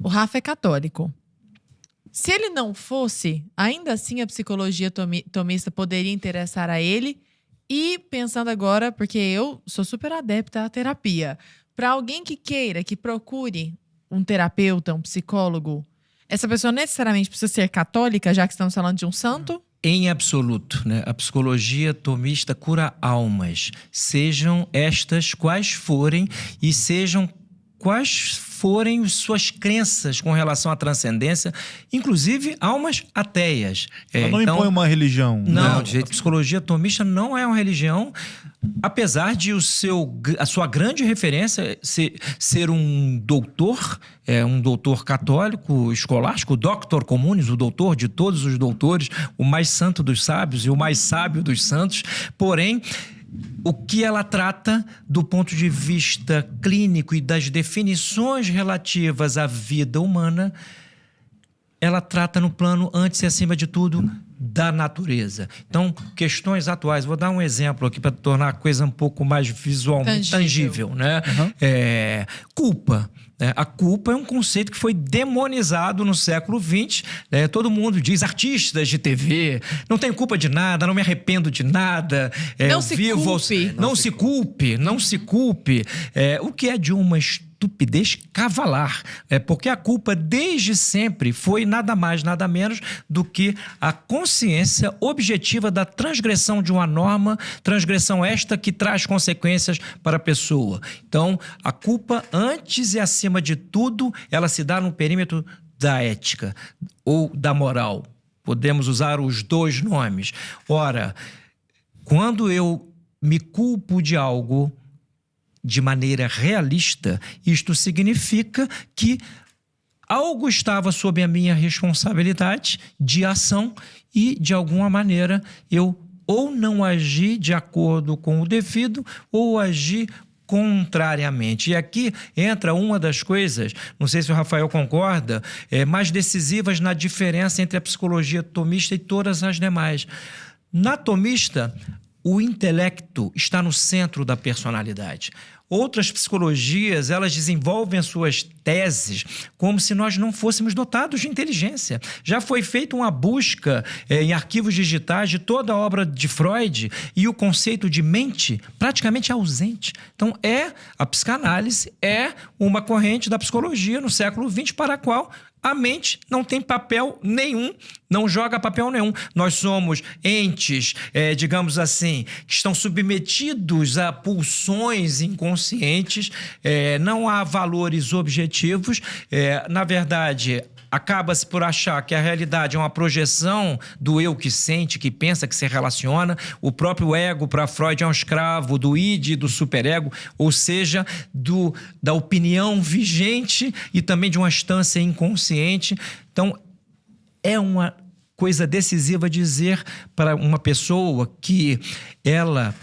O Rafa é católico. Se ele não fosse, ainda assim a psicologia tomista poderia interessar a ele. E pensando agora, porque eu sou super adepta à terapia, para alguém que queira, que procure um terapeuta, um psicólogo, essa pessoa necessariamente precisa ser católica, já que estamos falando de um santo? Em absoluto, né? A psicologia tomista cura almas, sejam estas quais forem e sejam quais forem suas crenças com relação à transcendência, inclusive almas ateias. Ela não impõe uma religião. Não, né? a psicologia tomista não é uma religião, apesar de a sua grande referência ser um doutor católico escolástico, doctor communis, o doutor de todos os doutores, o mais santo dos sábios e o mais sábio dos santos. Porém, o que ela trata do ponto de vista clínico e das definições relativas à vida humana, ela trata no plano, antes e acima de tudo, da natureza. Então, questões atuais. Vou dar um exemplo aqui para tornar a coisa um pouco mais visualmente tangível, né? Culpa. A culpa é um conceito que foi demonizado no século XX. Todo mundo diz, artistas de TV, não tenho culpa de nada, não me arrependo de nada. Não se culpe. O que é de uma estupidez cavalar. Porque a culpa desde sempre foi nada mais, nada menos do que a consciência objetiva da transgressão de uma norma, transgressão esta que traz consequências para a pessoa. Então, a culpa, antes e acima de tudo, ela se dá no perímetro da ética ou da moral. Podemos usar os dois nomes. Ora, quando eu me culpo de algo de maneira realista, isto significa que algo estava sob a minha responsabilidade de ação e, de alguma maneira, eu ou não agi de acordo com o devido ou agi contrariamente. E aqui entra uma das coisas, não sei se o Rafael concorda, mais decisivas na diferença entre a psicologia tomista e todas as demais. Na tomista, o intelecto está no centro da personalidade. Outras psicologias, elas desenvolvem as suas teses como se nós não fôssemos dotados de inteligência. Já foi feita uma busca em arquivos digitais de toda a obra de Freud e o conceito de mente praticamente é ausente. Então, a psicanálise é uma corrente da psicologia no século XX para a qual a mente não tem papel nenhum, não joga papel nenhum. Nós somos entes, digamos assim, que estão submetidos a pulsões inconscientes, não há valores objetivos. Na verdade, acaba-se por achar que a realidade é uma projeção do eu que sente, que pensa, que se relaciona. O próprio ego, para Freud, é um escravo do id e do superego, ou seja, da opinião vigente e também de uma instância inconsciente. Então, é uma coisa decisiva dizer para uma pessoa que ela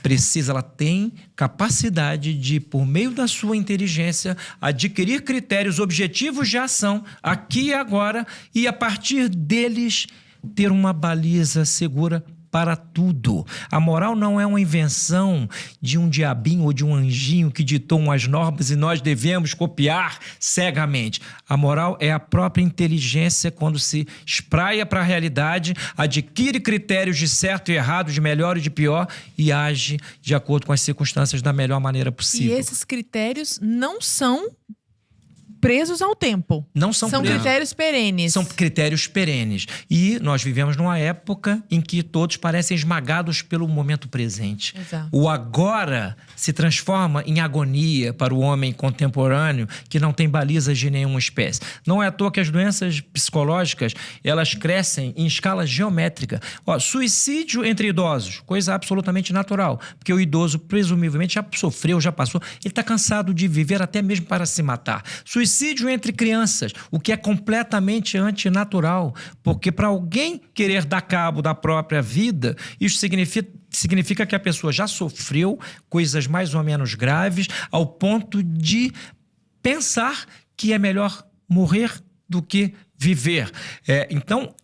tem capacidade de, por meio da sua inteligência, adquirir critérios objetivos de ação aqui e agora e, a partir deles, ter uma baliza segura para tudo. A moral não é uma invenção de um diabinho ou de um anjinho que ditou umas normas e nós devemos copiar cegamente. A moral é a própria inteligência quando se espraia para a realidade, adquire critérios de certo e errado, de melhor e de pior e age de acordo com as circunstâncias da melhor maneira possível. E esses critérios não são presos ao tempo. Não são presos. Critérios perenes. São critérios perenes. E nós vivemos numa época em que todos parecem esmagados pelo momento presente. Exato. O agora se transforma em agonia para o homem contemporâneo que não tem balizas de nenhuma espécie. Não é à toa que as doenças psicológicas, elas crescem em escala geométrica. Suicídio entre idosos, coisa absolutamente natural, porque o idoso presumivelmente já sofreu, já passou, ele está cansado de viver até mesmo para se matar. Suicídio entre crianças, o que é completamente antinatural, porque para alguém querer dar cabo da própria vida, isso significa que a pessoa já sofreu coisas mais ou menos graves ao ponto de pensar que é melhor morrer do que viver. Então,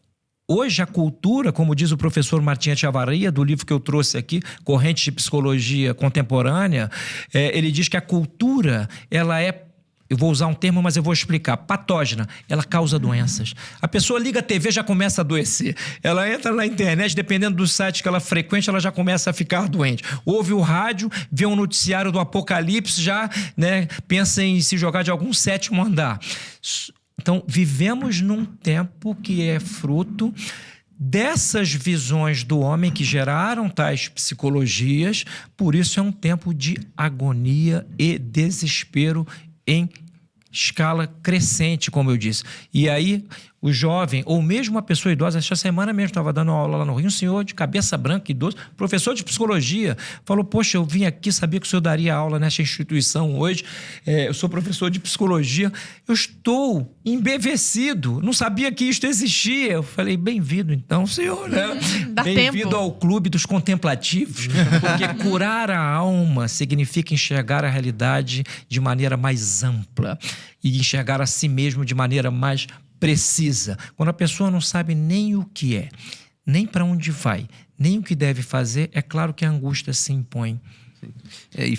hoje a cultura, como diz o professor Martim Echevarria, do livro que eu trouxe aqui, Correntes de Psicologia Contemporânea, ele diz que a cultura ela é eu vou usar um termo, mas eu vou explicar. Patógena, ela causa doenças. A pessoa liga a TV, já começa a adoecer. Ela entra na internet, dependendo do site que ela frequente, ela já começa a ficar doente. Ouve o rádio, vê um noticiário do apocalipse, já, né, pensa em se jogar de algum 7º andar. Então, vivemos num tempo que é fruto dessas visões do homem que geraram tais psicologias. Por isso é um tempo de agonia e desespero em escala crescente, como eu disse. E aí, o jovem, ou mesmo a pessoa idosa, essa semana mesmo estava dando aula lá no Rio, um senhor de cabeça branca, idoso, professor de psicologia, falou, poxa, eu vim aqui, sabia que o senhor daria aula nessa instituição hoje, eu sou professor de psicologia, eu estou embevecido, não sabia que isto existia. Eu falei, bem-vindo então, senhor, né? Bem-vindo ao clube dos contemplativos, porque curar a alma significa enxergar a realidade de maneira mais ampla e enxergar a si mesmo de maneira mais precisa. Quando a pessoa não sabe nem o que é, nem para onde vai, nem o que deve fazer, é claro que a angústia se impõe. E